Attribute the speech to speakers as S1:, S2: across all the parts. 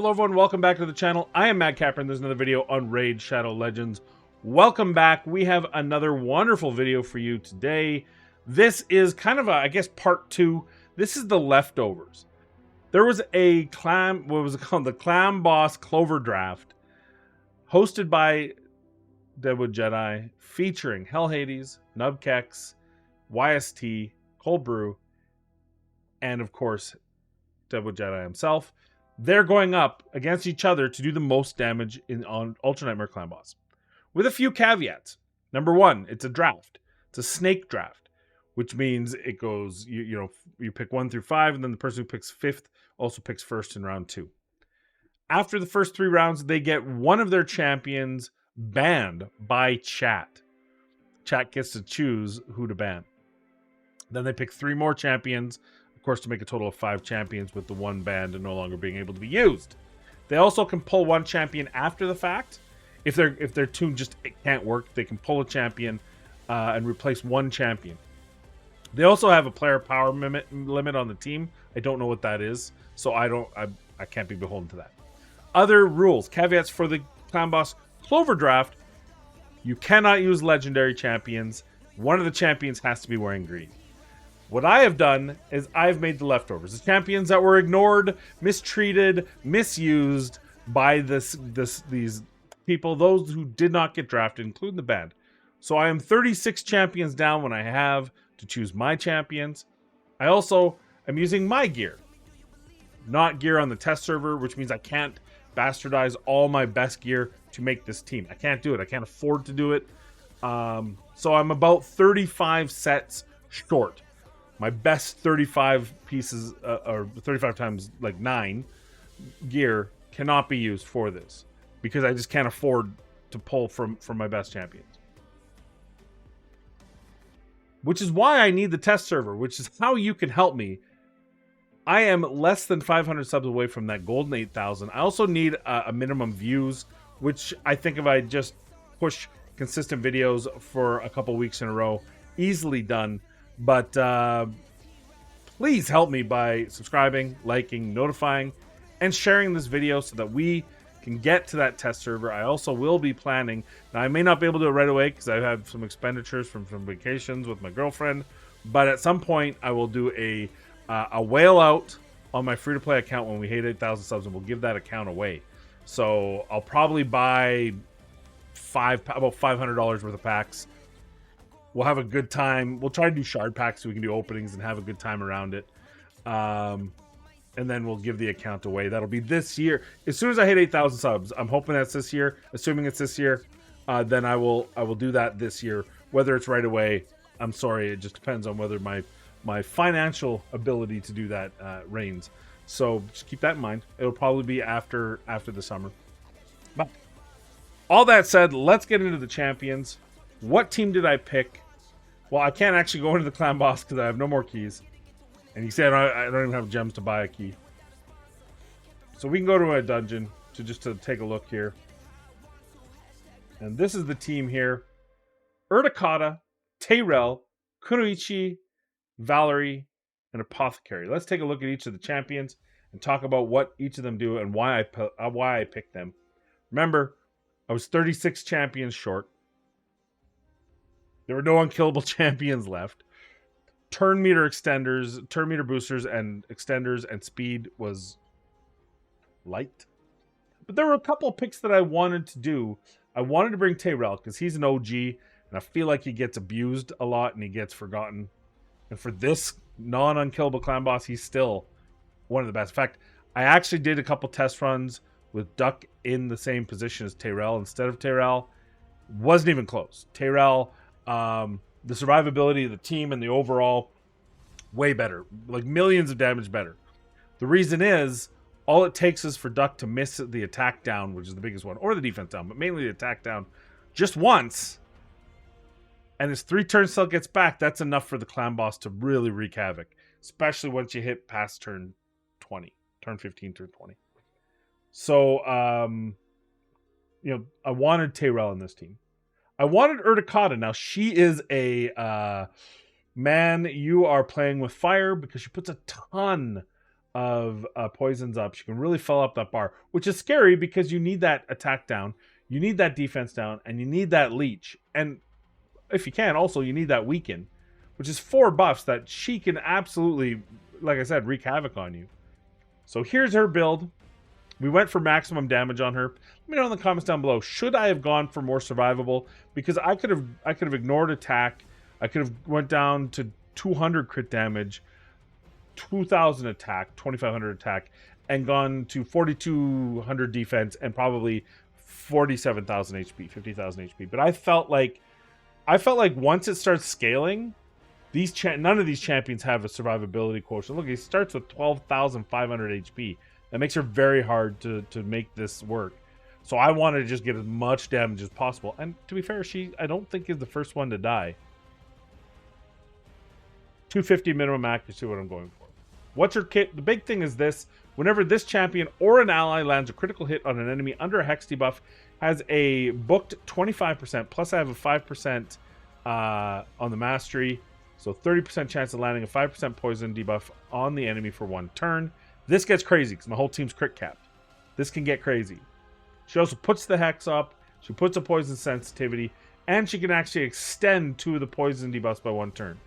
S1: Hello everyone, welcome back to the channel. I am Matt Capper and there's another video on Raid Shadow Legends. Welcome back. We have another wonderful video for you today. This is kind of I guess part 2. This is the leftovers. There was a clan, what was it called? The Clan Boss Clover draft hosted by Deadwood Jedi, featuring Hell Hades, Nubkex, YST, Cold Brew, and of course Deadwood Jedi himself. They're going up against each other to do the most damage on Ultra Nightmare Clan Boss. With a few caveats. Number one, it's a draft. It's a snake draft, which means it goes, you pick 1 through 5, and then the person who picks 5th also picks 1st in round 2. After the first 3 rounds, they get one of their champions banned by chat. Chat gets to choose who to ban. Then they pick 3 more champions, of course, to make a total of 5 champions, with the one banned and no longer being able to be used. They also can pull one champion after the fact. If their tune just it can't work, they can pull a champion and replace one champion. They also have a player power limit on the team. I don't know what that is, so I can't be beholden to that. Other rules, caveats for the Clan Boss Clover draft: you cannot use legendary champions. One of the champions has to be wearing green. What I have done is I've made the leftovers. The champions that were ignored, mistreated, misused by these people, those who did not get drafted, including the band. So I am 36 champions down when I have to choose my champions. I also am using my gear, not gear on the test server, which means I can't bastardize all my best gear to make this team. I can't do it. I can't afford to do it. So I'm about 35 sets short. My best 35 pieces, or 35 times like 9 gear cannot be used for this because I just can't afford to pull from my best champions. Which is why I need the test server, which is how you can help me. I am less than 500 subs away from that golden 8,000. I also need a minimum views, which I think if I just push consistent videos for a couple weeks in a row, easily done. But please help me by subscribing, liking, notifying, and sharing this video so that we can get to that test server. I also will be planning. Now, I may not be able to do it right away because I have some expenditures from vacations with my girlfriend. But at some point, I will do a whale out on my free-to-play account when we hit 8,000 subs, and we'll give that account away. So I'll probably buy about $500 worth of packs. We'll have a good time. We'll try to do shard packs so we can do openings and have a good time around it. And then we'll give the account away. That'll be this year. As soon as I hit 8,000 subs, I'm hoping that's this year. Assuming it's this year, then I will do that this year. Whether it's right away, I'm sorry. It just depends on whether my financial ability to do that reigns. So just keep that in mind. It'll probably be after the summer. But all that said, let's get into the champions. What team did I pick? Well, I can't actually go into the Clan Boss because I have no more keys. And he said I don't even have gems to buy a key. So we can go to a dungeon to take a look here. And this is the team here. Urtikata, Tyrell, Kunoichi, Valerie, and Apothecary. Let's take a look at each of the champions and talk about what each of them do and why I picked them. Remember, I was 36 champions short. There were no unkillable champions left. Turn meter boosters and extenders and speed was light. But there were a couple of picks that I wanted to do. I wanted to bring Tyrell because he's an OG and I feel like he gets abused a lot and he gets forgotten. And for this non-unkillable clan boss, he's still one of the best. In fact, I actually did a couple test runs with Duck in the same position as Tyrell instead of Tyrell. Wasn't even close. Tyrell, the survivability of the team and the overall, way better. Like millions of damage better. The reason is, all it takes is for Duck to miss the attack down, which is the biggest one, or the defense down, but mainly the attack down, just once. And his 3 turns till it gets back. That's enough for the clan boss to really wreak havoc. Especially once you hit past turn 20. Turn 15, turn 20. So, I wanted Tyrell in this team. I wanted Urtikata. Now, she is a man, you are playing with fire because she puts a ton poisons up, she can really fill up that bar, which is scary because you need that attack down, you need that defense down, and you need that leech. And if you can, also you need that weaken, which is 4 buffs that she can absolutely, like I said, wreak havoc on you. So here's her build. We went for maximum damage on her. Let me know in the comments down below. Should I have gone for more survivable? Because I could have ignored attack. I could have went down to 200 crit damage, 2,000 attack, 2,500 attack, and gone to 4,200 defense and probably 47,000 HP, 50,000 HP. But I felt like once it starts scaling, none of these champions have a survivability quotient. Look, he starts with 12,500 HP. That makes her very hard to make this work. So I wanted to just get as much damage as possible. And to be fair, I don't think is the first one to die. 250 minimum accuracy, what I'm going for. What's her kit? The big thing is this. Whenever this champion or an ally lands a critical hit on an enemy under a hex debuff, has a booked 25%, plus I have a 5% on the mastery. So 30% chance of landing a 5% poison debuff on the enemy for 1 turn. This gets crazy because my whole team's crit capped. This can get crazy. She also puts the hex up. She puts a poison sensitivity. And she can actually extend 2 of the poison debuffs by 1 turn.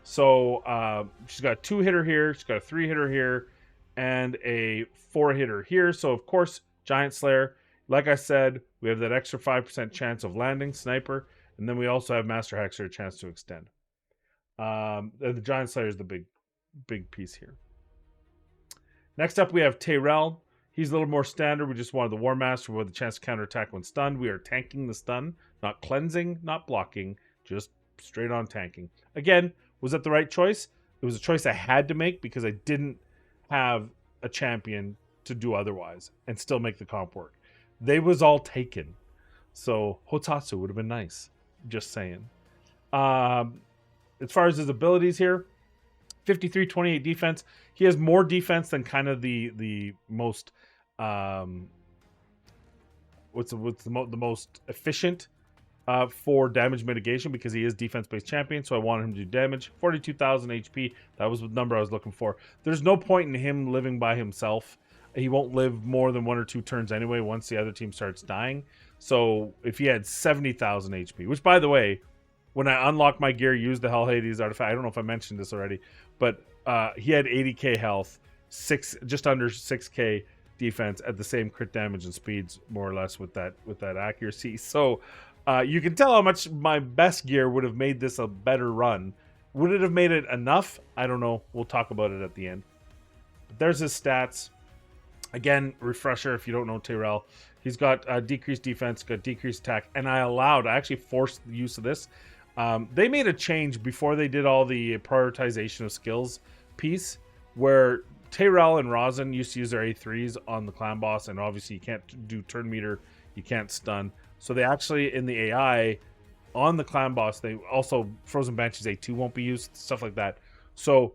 S1: So she's got a 2-hitter here. She's got a 3-hitter here. And a 4-hitter here. So, of course, Giant Slayer. Like I said, we have that extra 5% chance of landing, Sniper. And then we also have Master Hexer, a chance to extend. The Giant Slayer is the big piece here. Next up, we have Tyrell. He's a little more standard. We just wanted the War Master with a chance to counterattack when stunned. We are tanking the stun, not cleansing, not blocking, just straight on tanking. Again, was that the right choice? It was a choice I had to make because I didn't have a champion to do otherwise and still make the comp work. They was all taken. So Hotatsu would have been nice. Just saying. As far as his abilities here, 53, 28 defense. He has more defense than kind of the most the most efficient for damage mitigation because he is defense-based champion. So I wanted him to do damage. 42,000 HP. That was the number I was looking for. There's no point in him living by himself. He won't live more than 1 or 2 turns anyway once the other team starts dying. So if he had 70,000 HP, which by the way, when I unlocked my gear, used the Hell Hades artifact, I don't know if I mentioned this already, but he had 80k health, just under 6k defense at the same crit damage and speeds, more or less, with that accuracy. So you can tell how much my best gear would have made this a better run. Would it have made it enough? I don't know. We'll talk about it at the end. But there's his stats. Again, refresher if you don't know Tyrell. He's got decreased defense, got decreased attack, and I actually forced the use of this. They made a change before they did all the prioritization of skills piece, where Tyrell and Rosin used to use their A3s on the clan boss, and obviously you can't do turn meter, you can't stun. So they actually, in the AI, on the clan boss, they also, Frozen Banshees A2 won't be used, stuff like that. So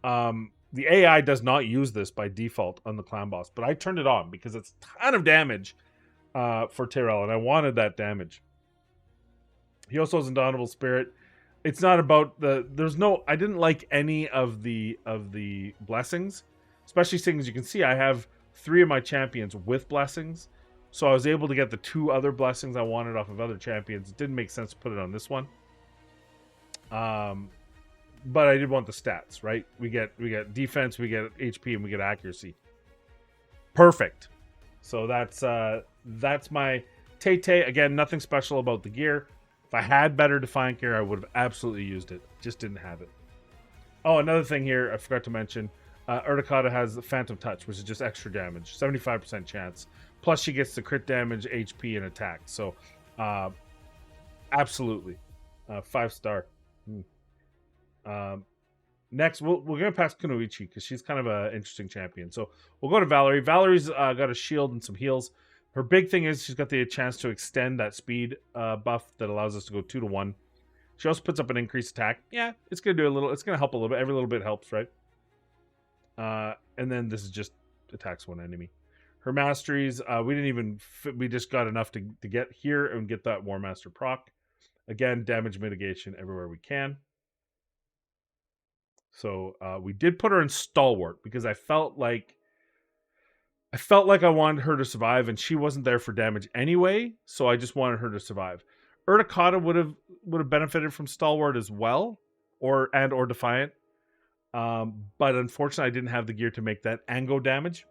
S1: the AI does not use this by default on the clan boss, but I turned it on because it's a ton of damage for Tyrell, and I wanted that damage. He also has Indomitable Spirit. It's not about I didn't like any of the blessings, especially seeing, as you can see, I have 3 of my champions with blessings. So I was able to get the 2 other blessings I wanted off of other champions. It didn't make sense to put it on this one. But I did want the stats, right? We get defense, we get HP, and we get accuracy. Perfect. So that's my Tay-Tay. Again, nothing special about the gear. If I had better Defiant gear, I would have absolutely used it. Just didn't have it. Oh, another thing here I forgot to mention. Urticata has the Phantom Touch, which is just extra damage. 75% chance. Plus she gets the crit damage, HP, and attack. So, absolutely. 5-star. Next, we're going to pass Kunoichi because she's kind of an interesting champion. So, we'll go to Valerie. Valerie's got a shield and some heals. Her big thing is she's got the chance to extend that speed buff that allows us to go 2 to 1. She also puts up an increased attack. Yeah, it's going to do a little. It's going to help a little bit. Every little bit helps, right? And then this is just attacks 1 enemy. Her masteries, we just got enough to get here and get that War Master proc. Again, damage mitigation everywhere we can. So we did put her in Stalwart because I felt like I wanted her to survive, and she wasn't there for damage anyway. So I just wanted her to survive. Urticata would have benefited from Stalwart as well, or Defiant. But unfortunately, I didn't have the gear to make that Ango damage.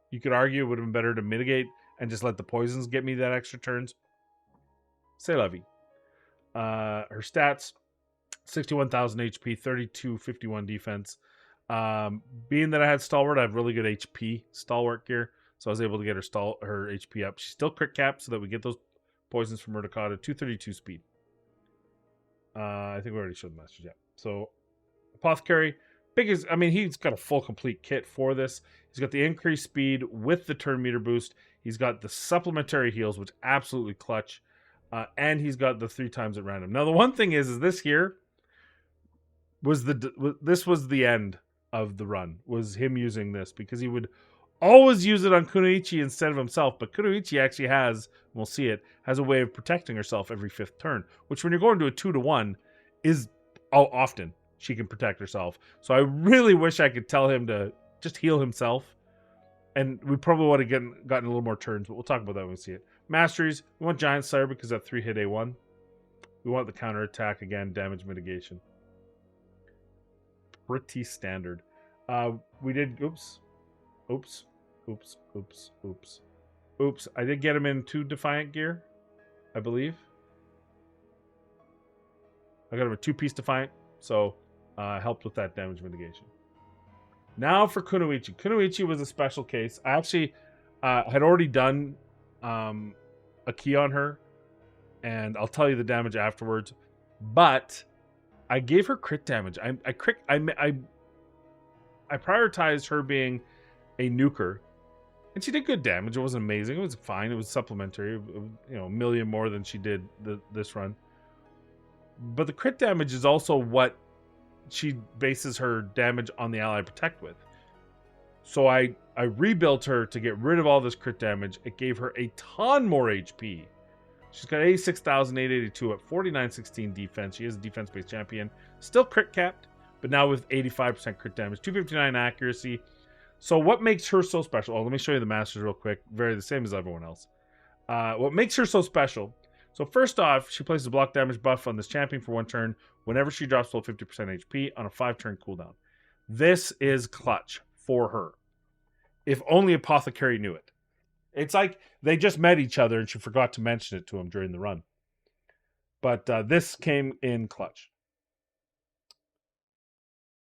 S1: You could argue it would have been better to mitigate and just let the poisons get me that extra turns. C'est la vie. Her stats: 61,000 HP, 3251 defense. Being that I had Stalwart, I have really good HP Stalwart gear, so I was able to get her HP up. She's still crit capped, so that we get those poisons from Urticata. 232 speed. I think we already showed the masters, yeah. So Apothecary, biggest. I mean, he's got a full complete kit for this. He's got the increased speed with the turn meter boost. He's got the supplementary heals, which absolutely clutch. And he's got the 3 times at random. Now, the one thing is this here was this was the end of the run, was him using this, because he would always use it on Kunoichi instead of himself. But Kunoichi actually has, we'll see it, has a way of protecting herself every 5th turn, which when you're going to a 2-to-1 is often she can protect herself. So I really wish I could tell him to just heal himself. And we probably would have gotten a little more turns, but we'll talk about that when we see it. Masteries, we want Giant Slayer because that 3-hit A1. We want the counter attack again, damage mitigation. Pretty standard. We did, oops. I did get him in 2 Defiant gear, I believe. I got him a 2-piece Defiant, so helped with that damage mitigation. Now for Kunoichi. Kunoichi was a special case. I actually had already done a key on her, and I'll tell you the damage afterwards. But I gave her crit damage. I prioritized her being a nuker, and she did good damage. It wasn't amazing. It was fine. It was supplementary. You know, 1 million more than she did this run. But the crit damage is also what she bases her damage on the ally protect with. So I rebuilt her to get rid of all this crit damage. It gave her a ton more HP. She's got 86,882 at 4916 defense. She is a defense-based champion. Still crit capped, but now with 85% crit damage, 259 accuracy. So what makes her so special? Oh, let me show you the masters real quick. Very the same as everyone else. What makes her so special? So first off, she places a block damage buff on this champion for 1 turn whenever she drops below 50% HP on a 5-turn cooldown. This is clutch for her. If only Apothecary knew it. It's like they just met each other and she forgot to mention it to him during the run. But this came in clutch.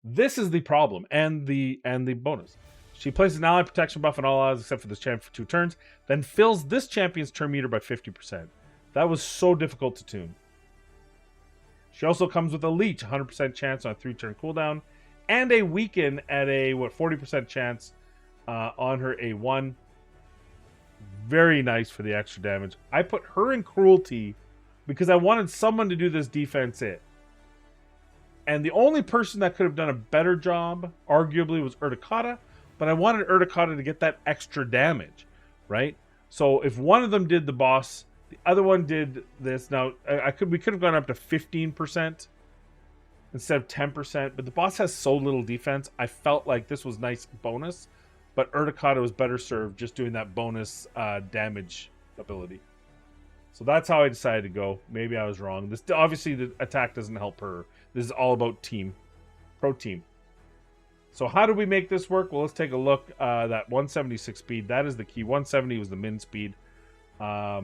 S1: This is the problem and the bonus. She places an ally protection buff on all allies except for this champion for 2 turns, then fills this champion's turn meter by 50%. That was so difficult to tune. She also comes with a leech, 100% chance on a 3-turn cooldown, and a weaken at a 40% chance on her A1. Very nice for the extra damage. I put her in cruelty because I wanted someone to do this defense it. And the only person that could have done a better job, arguably, was Urticata. But I wanted Urticata to get that extra damage, right? So if one of them did the boss, the other one did this. Now, we could have gone up to 15% instead of 10%. But the boss has so little defense, I felt like this was nice bonus. But Urticata was better served just doing that bonus damage ability. So that's how I decided to go. Maybe I was wrong. This obviously, the attack doesn't help her. This is all about team. Pro team. So how do we make this work? Well, let's take a look. That 176 speed, that is the key. 170 was the min speed. I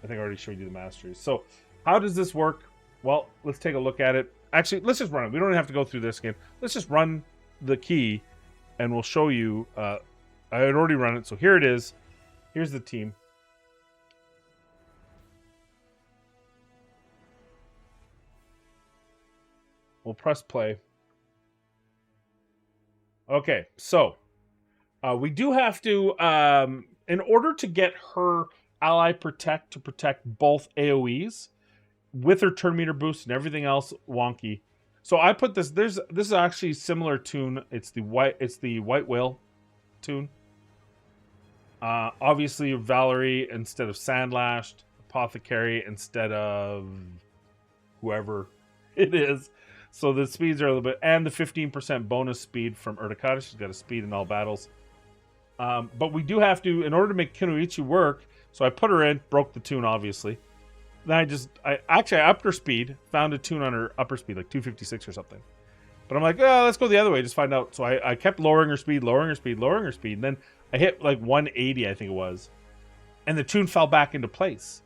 S1: think I already showed you the masteries. So how does this work? Well, let's take a look at it. Actually, let's just run it. We don't have to go through this again. Let's just run the key, and we'll show you. I had already run it, so here it is. Here's the team. We'll press play. Okay, so we do have to, in order to get her ally protect to protect both AoEs with her turn meter boost and everything else wonky. So I put this. This is actually similar tune. It's the White Whale tune. Obviously Valerie instead of Sandlashed, Apothecary instead of whoever it is. So the speeds are a little bit, and the 15% bonus speed from Urtikata. She's got a speed in all battles. But we do have to, in order to make Kunoichi work, so I put her in, broke the tune, obviously. Then I upped her speed, found a tune on her upper speed, like 256 or something. But I'm like, oh, let's go the other way, just find out. So I kept lowering her speed, lowering her speed, lowering her speed. And then I hit like 180, I think it was. And the tune fell back into place.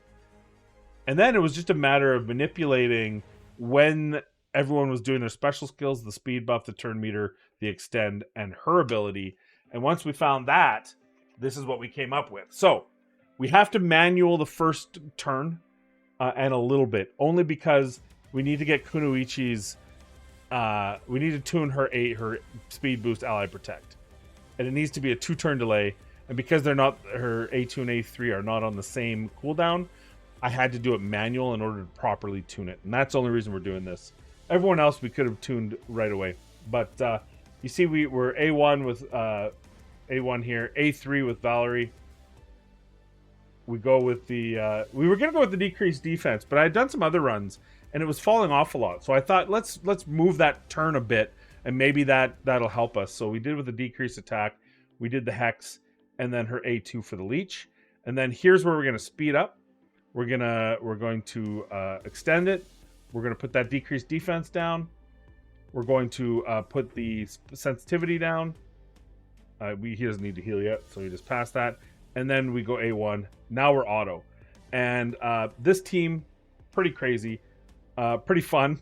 S1: And then it was just a matter of manipulating when everyone was doing their special skills, the speed buff, the turn meter, the extend, and her ability. And once we found that, this is what we came up with. So we have to manual the first turn and a little bit, only because we need to get Kunoichi's. We need to tune her speed boost ally protect, and it needs to be a 2-turn delay. And because they're not, her A2 and A3 are not on the same cooldown, I had to do it manual in order to properly tune it, and that's the only reason we're doing this. Everyone else we could have tuned right away, but you see, we were A1 with A1 here, A3 with Valerie. We go with the we were gonna go with the decreased defense, but I had done some other runs and it was falling off a lot. So I thought let's move that turn a bit, and maybe that'll help us. So we did with the decreased attack, we did the hex, and then her A2 for the leech. And then here's where we're gonna speed up. We're going to extend it. We're gonna put that decreased defense down. We're going to put the sensitivity down. He doesn't need to heal yet, so we just pass that. And then we go A1. Now we're auto. And this team, pretty crazy, pretty fun.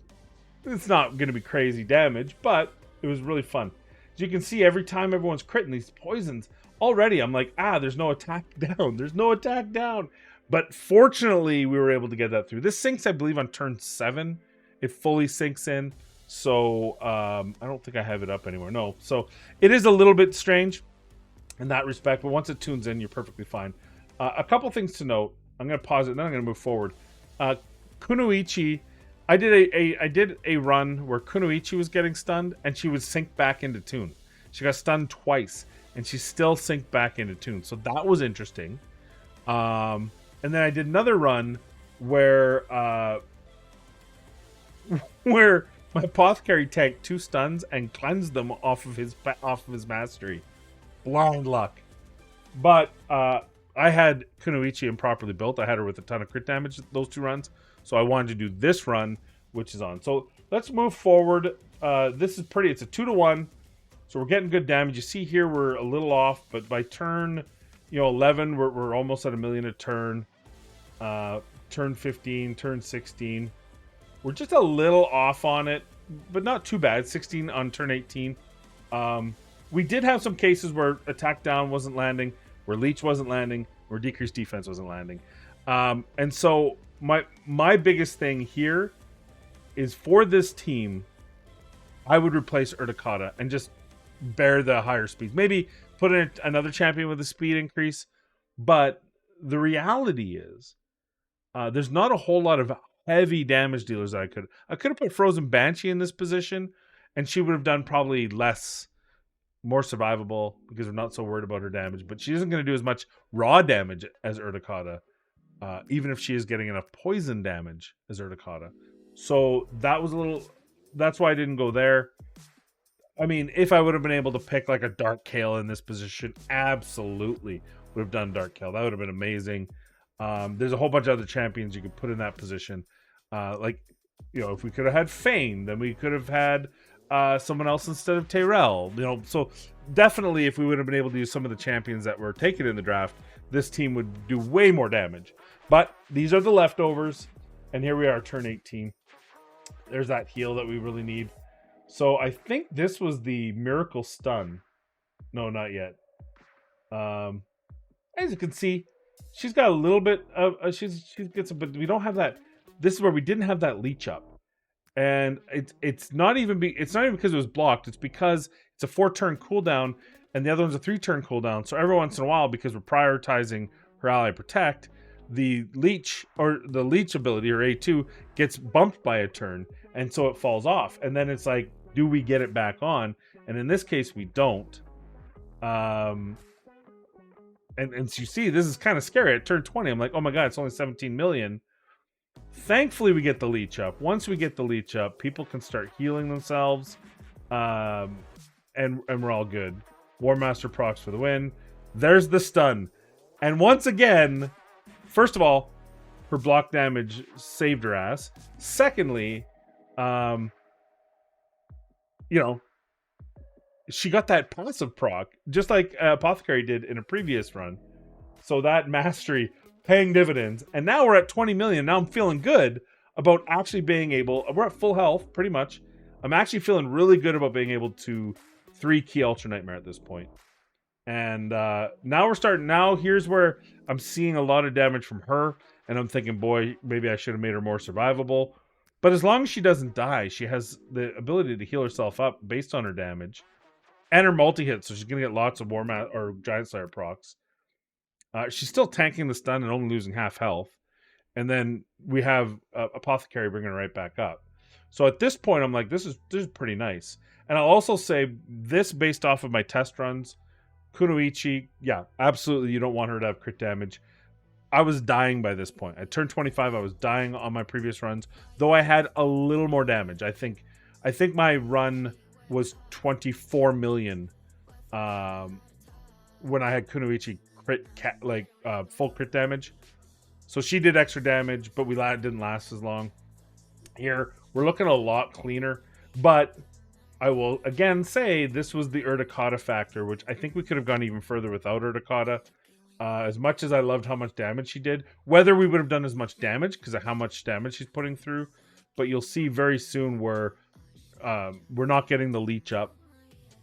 S1: It's not going to be crazy damage, but it was really fun. As you can see, every time everyone's critting these poisons, already I'm like, there's no attack down. There's no attack down. But fortunately, we were able to get that through. This syncs, I believe, on turn 7. It fully syncs in. So I don't think I have it up anymore. No. So it is a little bit strange in that respect, but once it tunes in, you're perfectly fine. A couple things to note. I'm going to pause it, and then I'm going to move forward. Kunoichi, I did a run where Kunoichi was getting stunned, and she would sink back into tune. She got stunned twice, and she still synced back into tune. So that was interesting. And then I did another run where where my apothecary tanked 2 stuns and cleansed them off of his mastery. Blind luck. But I had Kunoichi improperly built. I had her with a ton of crit damage those 2 runs. So I wanted to do this run, which is on. So let's move forward. This is pretty. It's a 2-to-1. So we're getting good damage. You see here we're a little off, but by turn 11, we're almost at 1 million a turn. Turn 15, turn 16. We're just a little off on it, but not too bad. 16 on turn 18. We did have some cases where attack down wasn't landing, where leech wasn't landing, where decreased defense wasn't landing. And so my biggest thing here is, for this team, I would replace Urtikata and just bear the higher speeds. Maybe put in another champion with a speed increase. But the reality is, there's not a whole lot of heavy damage dealers that I could have put Frozen Banshee in this position, and she would have done probably more survivable, because we're not so worried about her damage. But she isn't going to do as much raw damage as Urtikata, even if she is getting enough poison damage as Urtikata. So that's why I didn't go there. I mean, if I would have been able to pick like a Dark Kale in this position, absolutely would have done Dark Kale. That would have been amazing. There's a whole bunch of other champions you could put in that position. If we could have had Fane, then we could have had someone else instead of Tyrell. So definitely, if we would have been able to use some of the champions that were taken in the draft, this team would do way more damage. But these are the leftovers, and here we are, turn 18. There's that heal that we really need. So I think this was the Miracle Stun. No, not yet. As you can see, she's got a little bit of she gets, but we don't have that. This is where we didn't have that leech up, and it's not even because it was blocked. It's because it's a 4-turn cooldown, and the other one's a 3-turn cooldown. So every once in a while, because we're prioritizing her ally protect, the leech ability, or A2, gets bumped by a turn, and so it falls off. And then it's like, do we get it back on? And in this case, we don't. And so you see, this is kind of scary. At turn 20, I'm like, oh my god, it's only 17 million. Thankfully, we get the leech up. Once we get the leech up, people can start healing themselves, and we're all good. War Master procs for the win. There's the stun, and once again, first of all, her block damage saved her ass. Secondly, you know, she got that passive proc, just like Apothecary did in a previous run. So that mastery paying dividends. And now we're at 20 million. Now I'm feeling good about actually being able, we're at full health, pretty much. I'm actually feeling really good about being able to 3-key Ultra Nightmare at this point. And now we're starting, now here's where I'm seeing a lot of damage from her. And I'm thinking, boy, maybe I should have made her more survivable. But as long as she doesn't die, she has the ability to heal herself up based on her damage. And her multi-hit, so she's going to get lots of or Giant Slayer procs. She's still tanking the stun and only losing half health. And then we have Apothecary bringing her right back up. So at this point, I'm like, this is pretty nice. And I'll also say this based off of my test runs. Kunoichi, yeah, absolutely, you don't want her to have crit damage. I was dying by this point. I turned 25. I was dying on my previous runs, though I had a little more damage. I think my run was 24 million when I had Kunoichi crit full crit damage. So she did extra damage, but it didn't last as long. Here we're looking a lot cleaner, but I will again say this was the Urticata factor, which I think we could have gone even further without Urticata. As much as I loved how much damage she did, whether we would have done as much damage because of how much damage she's putting through, but you'll see very soon where we're not getting the leech up,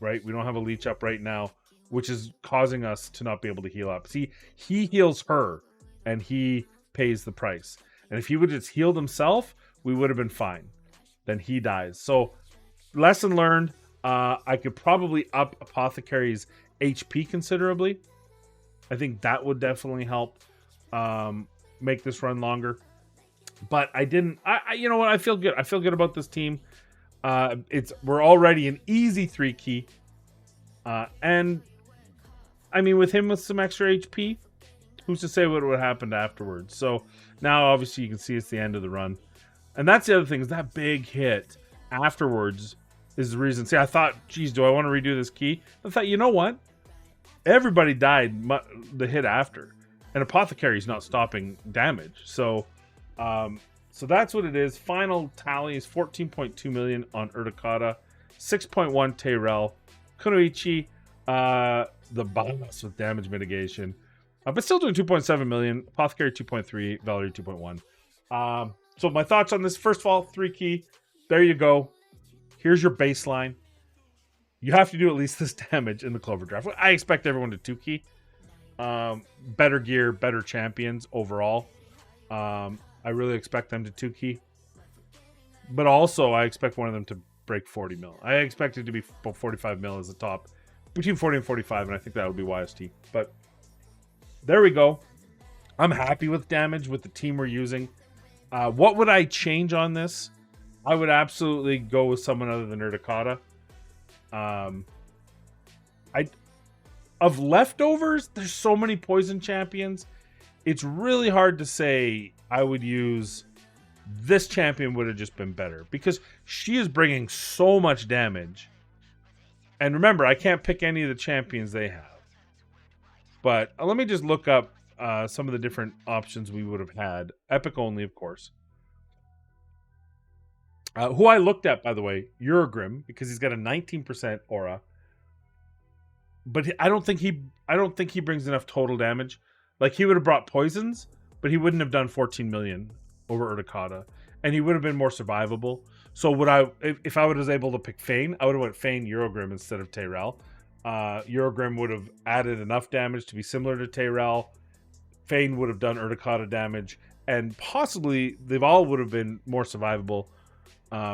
S1: right? We don't have a leech up right now, which is causing us to not be able to heal up. See, he heals her and he pays the price. And if he would have just healed himself, we would have been fine. Then he dies. So lesson learned, I could probably up Apothecary's HP considerably. I think that would definitely help make this run longer. But I didn't. You know what? I feel good. I feel good about this team. We're already an easy 3-key, and I mean with him with some extra HP, who's to say what would have happened afterwards? So now obviously you can see it's the end of the run, and that's the other thing is that big hit afterwards is the reason. See, I thought, geez, do I want to redo this key? I thought, you know what? Everybody died the hit after, and Apothecary's not stopping damage. So that's what it is. Final tally is 14.2 million on Urticata, 6.1 Tyrell, Kunoichi, the boss with damage mitigation, but still doing 2.7 million. Apothecary 2.3, Valerie 2.1. So my thoughts on this: first of all, 3-key. There you go. Here's your baseline. You have to do at least this damage in the Clover draft. I expect everyone to 2-key. Better gear, better champions overall. I really expect them to 2-key. But also, I expect one of them to break 40 mil. I expect it to be 45 mil as the top. Between 40 and 45, and I think that would be YST. But there we go. I'm happy with damage with the team we're using. What would I change on this? I would absolutely go with someone other than Urticata. Of leftovers, there's so many poison champions. It's really hard to say I would use this champion would have just been better because she is bringing so much damage. And remember, I can't pick any of the champions they have. But let me just look up some of the different options we would have had. Epic only, of course. Who I looked at, by the way, Eurogrim, because he's got a 19% aura. But I don't think he brings enough total damage. Like, he would have brought poisons, but he wouldn't have done 14 million over Urticata, and he would have been more survivable. So if I was able to pick Fane, I would have went Fane Eurogrim instead of Tyrell. Eurogrim would have added enough damage to be similar to Tyrell. Fane would have done Urticata damage, and possibly they all would have been more survivable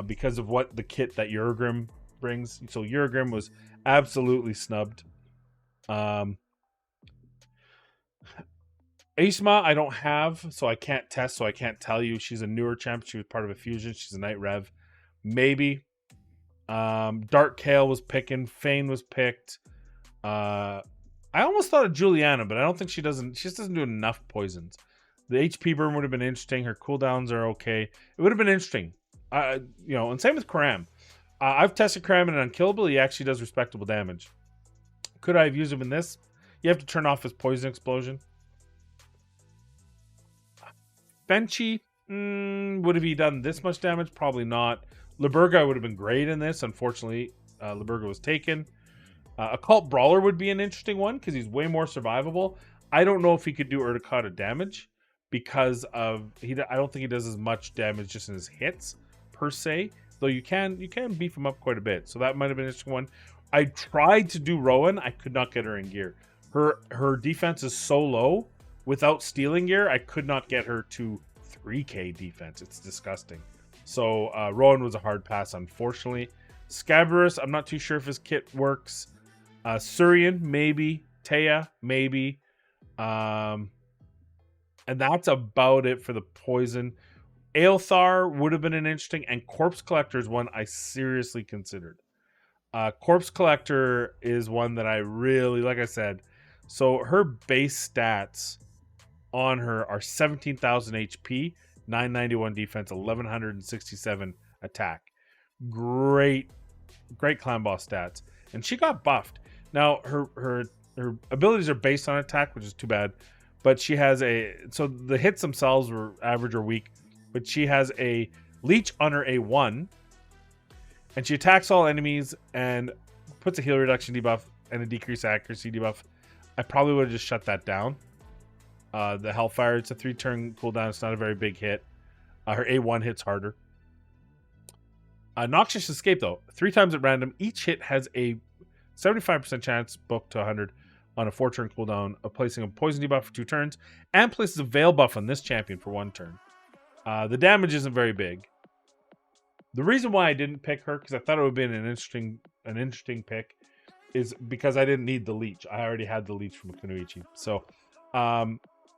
S1: because of what the kit that Eurogrim brings. So Eurogrim was absolutely snubbed. Aesma I don't have, so I can't test, so I can't tell you. She's a newer champ. She was part of a fusion. She's a Night Rev. Maybe. Dark Kale was picking. Fane was picked. I almost thought of Juliana, but I don't think she just doesn't do enough poisons. The HP burn would have been interesting. Her cooldowns are okay. It would have been interesting. You know, and same with Karam. I've tested Karam and Unkillable. He actually does respectable damage. Could I have used him in this? You have to turn off his poison explosion. Benchy, would have he done this much damage? Probably not. Liburga would have been great in this. Unfortunately, Liburga was taken. Occult Brawler would be an interesting one because he's way more survivable. I don't know if he could do Urticata damage because of I don't think he does as much damage just in his hits per se. Though you can beef him up quite a bit. So that might have been an interesting one. I tried to do Rowan. I could not get her in gear. Her defense is so low. Without stealing gear, I could not get her to 3k defense. It's disgusting. So Rowan was a hard pass, unfortunately. Scabarus, I'm not too sure if his kit works. Surian, maybe. Taya, maybe. And that's about it for the poison. Aelthar would have been an interesting, and Corpse Collector is one I seriously considered. Corpse Collector is one that I really, like I said, so her base stats on her are 17,000 HP, 991 defense, 1167 attack. Great clan boss stats. And she got buffed. Now her abilities are based on attack, which is too bad. But she has so the hits themselves were average or weak, but she has a leech on her A1, and she attacks all enemies and puts a heal reduction debuff and a decreased accuracy debuff. I probably would have just shut that down. The Hellfire, it's a 3-turn cooldown. It's not a very big hit. Her A1 hits harder. Noxious Escape, though. 3 times at random. Each hit has a 75% chance, book to 100, on a 4-turn cooldown of placing a poison debuff for 2 turns, and places a Veil buff on this champion for 1 turn. The damage isn't very big. The reason why I didn't pick her, because I thought it would have been an interesting pick, is because I didn't need the leech. I already had the leech from Kunoichi. So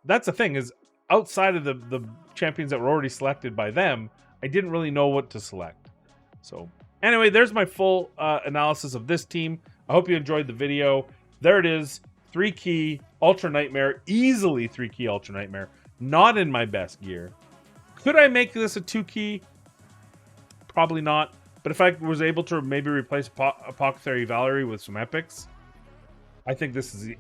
S1: that's the thing, is outside of the champions that were already selected by them, I didn't really know what to select. So anyway, there's my full analysis of this team. I hope you enjoyed the video. There it is. 3-key Ultra Nightmare. Easily 3-key Ultra Nightmare. Not in my best gear. Could I make this a 2-key? Probably not. But if I was able to maybe replace Apothecary Valerie with some epics, I think this is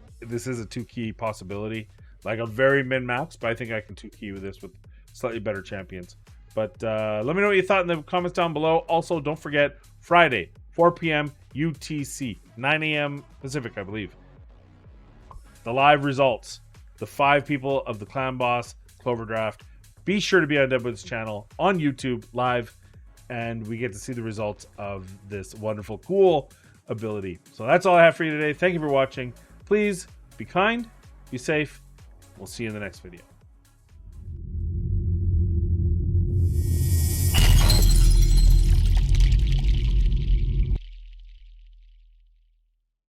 S1: a 2-key possibility. Like a very min-max, but I think I can 2-key with this with slightly better champions. But let me know what you thought in the comments down below. Also, don't forget, Friday, 4 p.m. UTC, 9 a.m. Pacific, I believe. The live results. The 5 people of the Clan Boss Clover Draft. Be sure to be on Deadwood's channel on YouTube live, and we get to see the results of this wonderful, cool ability. So that's all I have for you today. Thank you for watching. Please be kind, be safe. We'll see you in the next video.